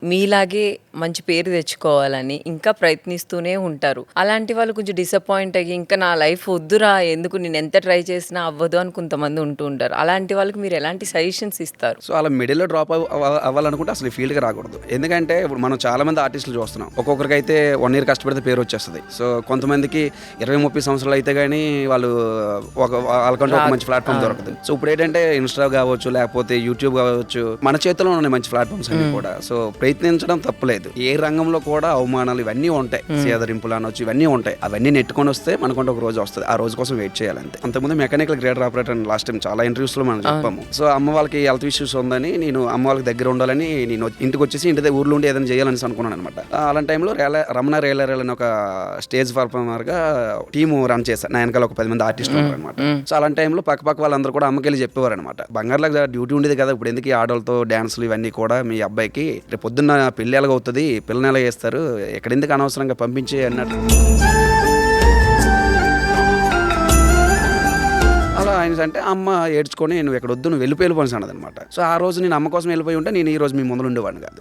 మీలాగే మంచి పేరు తెచ్చుకోవాలని ఇంకా ప్రయత్నిస్తూనే ఉంటారు. అలాంటి వాళ్ళు కొంచెం డిసప్పాయింట్ అయ్యి ఇంకా నా లైఫ్ వద్దురా ఎందుకు నేను ఎంత ట్రై చేసినా అవ్వదు అని కొంతమంది ఉంటూ ఉంటారు. అలాంటి వాళ్ళకి మీరు ఎలాంటి సజెషన్స్ ఇస్తారు? సో అలా మిడిల్లో డ్రాప్ అవ్వాలనుకుంటే అసలు ఈ ఫీల్డ్కి రాకూడదు. ఎందుకంటే ఇప్పుడు మనం చాలా మంది ఆర్టిస్టులు చూస్తున్నాం. ఒక్కొక్కరికి అయితే 1 year కష్టపడితే పేరు వచ్చేస్తుంది. సో కొంతమందికి 20-30 సంవత్సరాలు అయితే కానీ వాళ్ళకంటూ ఒక మంచి ప్లాట్ఫామ్ దొరకదు. సో ఇప్పుడు ఏంటంటే ఇన్స్టా కావచ్చు, లేకపోతే యూట్యూబ్ కావచ్చు, మన చేతిలో ఉన్నాయి మంచి ప్లాట్ఫామ్స్ అన్ని కూడా. సో ప్రయత్నించడం తప్పలేదు. ఏ రంగంలో కూడా అవమానాలు ఇవన్నీ ఉంటాయి, సేదరింపులు అనొచ్చు, ఇవన్నీ ఉంటాయి. అవన్నీ నెట్టుకొని వస్తే మనకుంటే ఒక రోజు వస్తుంది. ఆ రోజు కోసం వెయిట్ చేయాలంతే. అంతకుముందు మెకానికల్ గ్రేడర్ ఆపరేటర్ అని లాస్ట్ టైం చాలా ఇంటర్వ్యూస్ లో మనం చెప్పాము. సో అమ్మ వాళ్ళకి హెల్త్ ఇష్యూస్ ఉందని నేను అమ్మ వాళ్ళకి దగ్గర ఉండాలని నేను ఇంటికి వచ్చేసి ఇంటి ఊర్లో ఉండి ఏదైనా చేయాలని అనుకున్నాను అనమాట. అలాంటి టైంలో రమణ రేలరేల్ అని ఒక స్టేజ్ పర్ఫార్మర్ గా టీము రన్ చేశాను. నా వెనకాల ఒక 10 మంది ఆర్టిస్టులు ఉన్నారు అనమాట. సో అలాంటి టైంలో పక్క వాళ్ళందరూ కూడా అమ్మకెళ్ళి చెప్పేవారు అనమాట, బంగారులాగా డ్యూటీ ఉండేది కదా, ఇప్పుడు ఎందుకు ఆడవాళ్ళతో డాన్సులు ఇవన్నీ కూడా, మీ అబ్బాయికి రేపు పొద్దున్న పెళ్లి ఎలాగ అవుతుంది, పిల్లని ఎలా చేస్తారు, ఎక్కడెందుకు అనవసరంగా పంపించే అన్నట్టు. అలా ఆయన అంటే అమ్మ ఏడ్చుకొని నువ్వు ఎక్కడ వద్దు, నువ్వు వెళ్ళిపోయి అన్నది అనమాట. సో ఆ రోజు నేను అమ్మ కోసం వెళ్ళిపోయి ఉంటే నేను ఈ రోజు మీ ముందు ఉండేవాడిని కాదు.